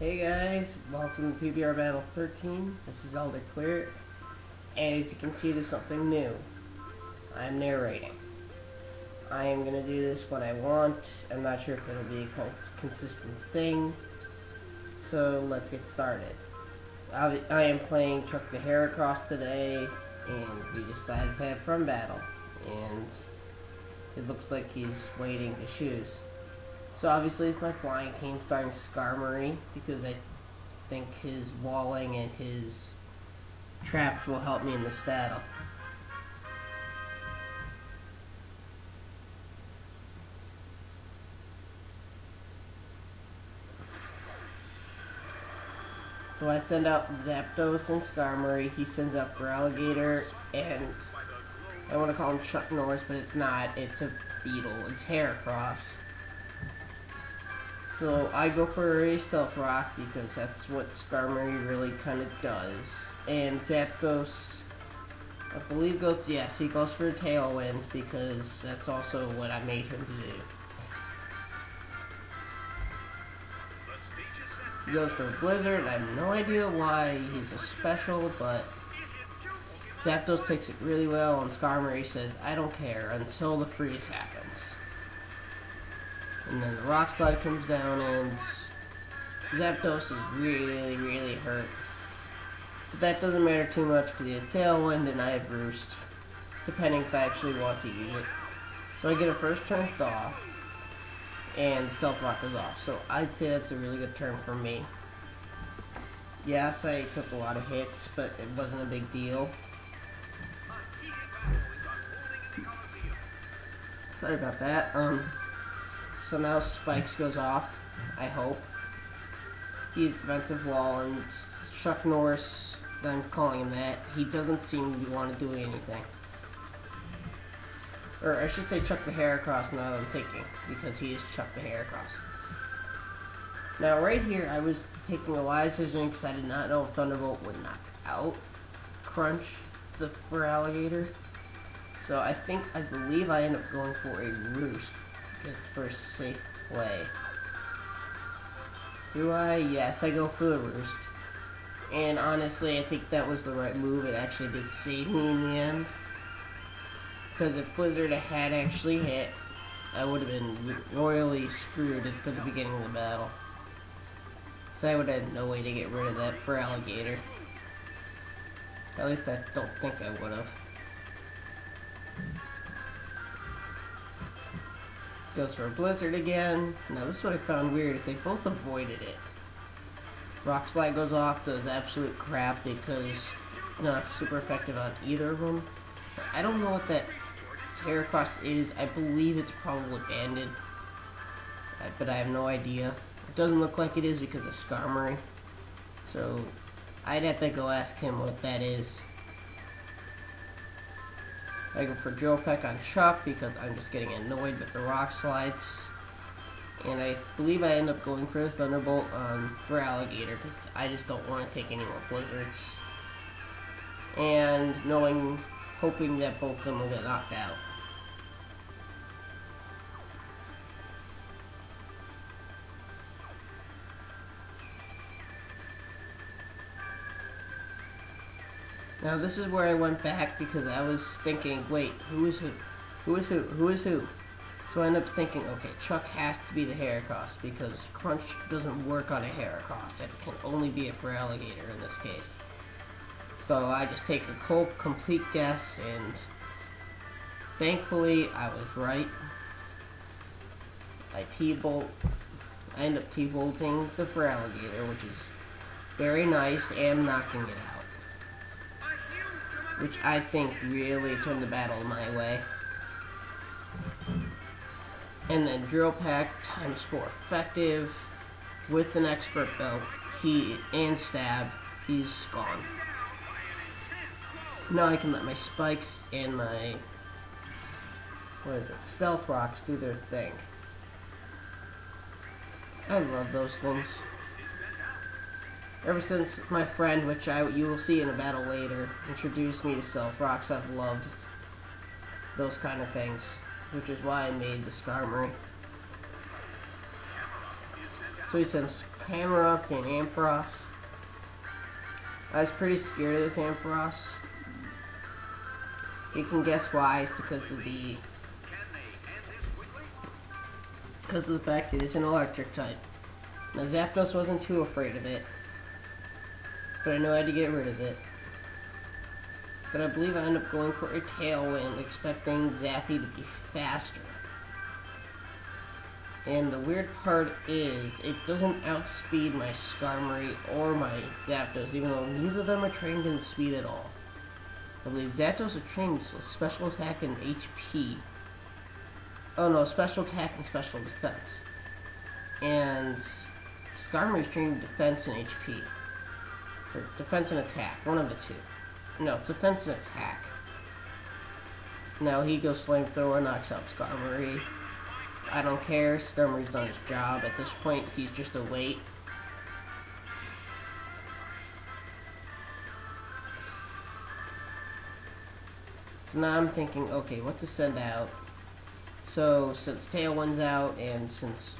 Hey guys, welcome to PBR Battle 13. This is eldercleric, and as you can see, there's something new. I'm narrating. I am going to do this when I want. I'm not sure if it'll be a consistent thing, so let's get started. I am playing ChucktheHeracross today, and we just decided to have fun battle, and it looks like he's waiting to choose. So obviously it's my flying team starting skarmory because I think his walling and his traps will help me in this battle. So I send out Zapdos and Skarmory. He sends out feraligatr, and I want to call him Chuck Norris, but it's not. It's a beetle. It's heracross. So I go for a stealth rock because that's what Skarmory really kind of does. And Zapdos, I believe he goes for a tailwind because that's also what I made him do. He goes for a blizzard. I have no idea why he's a special, but Zapdos takes it really well, and Skarmory says, I don't care until the freeze happens. And then the rock slide comes down, and Zapdos is really hurt. But that doesn't matter too much because he has Tailwind and I have Roost, depending if I actually want to use it. So I get a first turn Thaw, and Stealth Rock goes off. So I'd say that's a really good turn for me. Yes, I took a lot of hits, but it wasn't a big deal. Sorry about that. So now Spikes goes off, I hope. He's defensive wall, and Chuck Norris, I'm calling him that, he doesn't seem to want to do anything. Or I should say ChucktheHeracross now that I'm thinking, because he is ChucktheHeracross. Now right here, I was taking a wise decision because I did not know if Thunderbolt would knock out Crunch, the feraligatr. So I believe I end up going for a Roost. It's for a safe play. Do I? Yes, I go for the Roost. And honestly, I think that was the right move. It actually did save me in the end. Because if Blizzard had actually hit, I would have been royally screwed at the beginning of the battle. So I would have had no way to get rid of that feraligatr. At least I don't think I would have. Goes for a blizzard again. Now this is what I found weird is they both avoided it. Rock slide goes off, does absolute crap because it's not super effective on either of them. I don't know what that Heracross is. I believe it's probably banded, but I have no idea. It doesn't look like it is because of Skarmory, so I'd have to go ask him what that is. I go for Drill Peck on Chuck because I'm just getting annoyed with the rock slides. And I believe I end up going for a Thunderbolt on feraligatr because I just don't want to take any more blizzards. And hoping that both of them will get knocked out. Now this is where I went back because I was thinking, wait, who is who? Who is who? Who is who? So I ended up thinking, okay, Chuck has to be the Heracross because Crunch doesn't work on a Heracross. It can only be a feraligatr in this case. So I just take a complete guess, and thankfully I was right. I end up T-bolting the feraligatr, which is very nice, and knocking it out. Which I think really turned the battle my way. And then Drill Peck times 4 effective with an expert belt. And stab. He's gone. Now I can let my spikes and my stealth rocks do their thing. I love those things. Ever since my friend, which you will see in a battle later, introduced me to stealth rocks, I've loved those kind of things, which is why I made the Skarmory. So he sends camerupt and ampharos. I was pretty scared of this ampharos. You can guess why. It's because of the fact it is an electric type. Now Zapdos wasn't too afraid of it, but I knew I had to get rid of it. But I believe I ended up going for a Tailwind, expecting Zappy to be faster. And the weird part is, it doesn't outspeed my Skarmory or my Zapdos, even though neither of them are trained in speed at all. I believe Zapdos are trained in special attack and HP. Oh no, special attack and special defense. And Skarmory is trained in defense and HP. Or defense and attack, one of the two. No, it's defense and attack. Now he goes Flamethrower, knocks out Skarmory. I don't care, Skarmory's done his job. At this point, he's just a wait. So now I'm thinking, okay, what to send out. So, since Tailwind's out, and since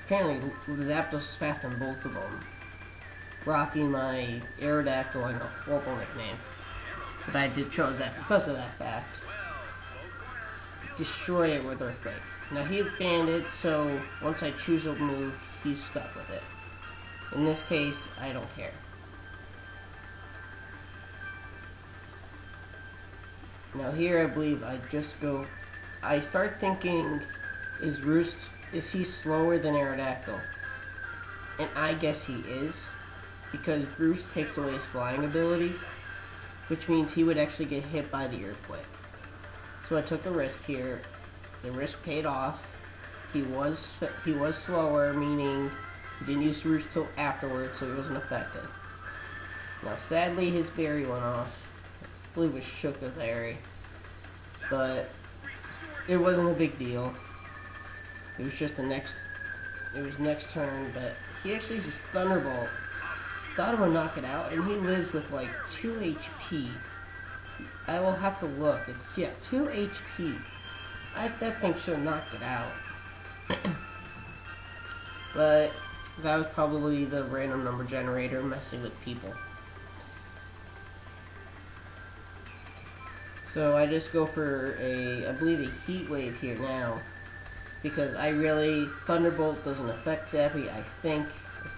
apparently Zapdos is fast on both of them, rocking my Aerodactyl, I know, horrible nickname, but I did chose that because of that fact. Destroy it with Earthquake. Now he's banded, so once I choose a move, he's stuck with it. In this case, I don't care. Now here I believe I just go, I start thinking, is he slower than Aerodactyl? And I guess he is, because Roost takes away his flying ability, which means he would actually get hit by the Earthquake. So I took a risk here. The risk paid off. He was slower, meaning he didn't use Roost till afterwards, so he wasn't affected. Now sadly his berry went off. I believe it was ChucktheHeracross, but it wasn't a big deal. It was just next turn, but he actually just Thunderbolt. Thought it would knock it out, and he lives with like 2 HP. I will have to look. It's, yeah, 2 HP. That thing should have knocked it out. But that was probably the random number generator messing with people. So I just go for I believe a Heat Wave here now. Because Thunderbolt doesn't affect Zappy, I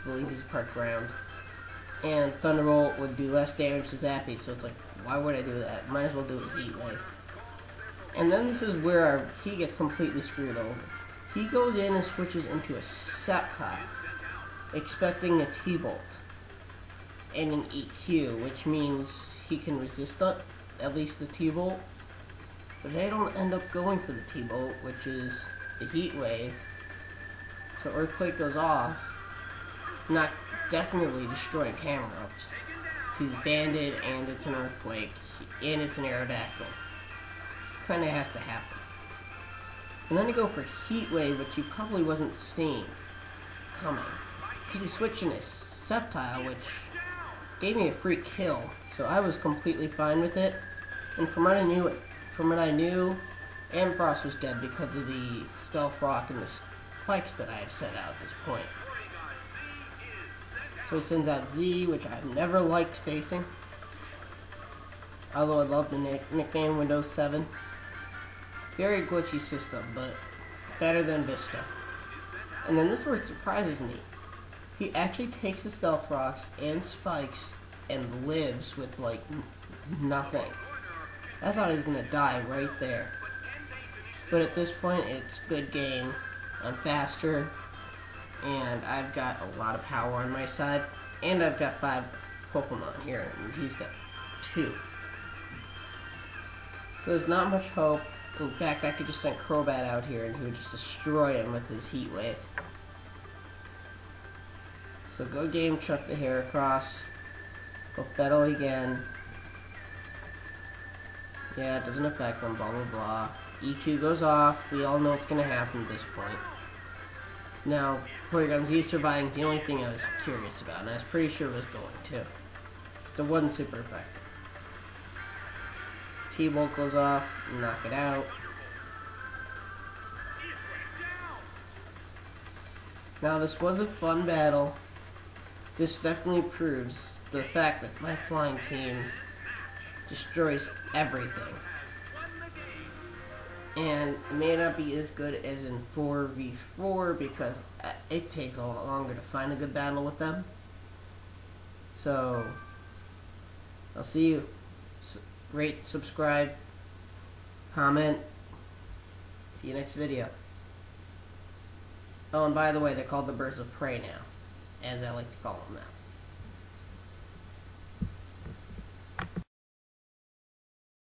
believe he's part ground. And Thunderbolt would do less damage to Zappy, so it's like, why would I do that? Might as well do a Heat Wave. And then this is where he gets completely screwed over. He goes in and switches into a Sceptile, expecting a T-Bolt and an EQ, which means he can resist at least the T-Bolt. But they don't end up going for the T-Bolt, which is the Heat Wave. So Earthquake goes off, not definitely destroying camerupt. He's banded, and it's an Earthquake, and it's an Aerodactyl. Kinda has to happen. And then to go for Heat Wave, which he probably wasn't seeing coming, because he switched in his Sceptile, which gave me a free kill, so I was completely fine with it. And from what I knew, Ampharos was dead because of the Stealth Rock and the spikes that I have set out at this point. So he sends out Z, which I've never liked facing. Although I love the nickname Windows 7. Very glitchy system, but better than Vista. And then this is where it surprises me. He actually takes the Stealth Rocks and spikes and lives with, like, nothing. I thought he was going to die right there. But at this point, it's good game. I'm faster. And I've got a lot of power on my side. And I've got 5 Pokemon here, and he's got 2. So there's not much hope. In fact, I could just send Crobat out here and he would just destroy him with his Heat Wave. So go game ChucktheHeracross. Go Fettle again. Yeah, it doesn't affect them, blah blah blah. EQ goes off. We all know what's going to happen at this point. Now, Porygon Z surviving is the only thing I was curious about, and I was pretty sure it was going to. Just it wasn't super effective. T-Bolt goes off, knock it out. Now, this was a fun battle. This definitely proves the fact that my flying team destroys everything. And it may not be as good as in 4v4 because it takes a lot longer to find a good battle with them. So, I'll see you. Rate, subscribe, comment. See you next video. Oh, and by the way, they're called the birds of prey now, as I like to call them now.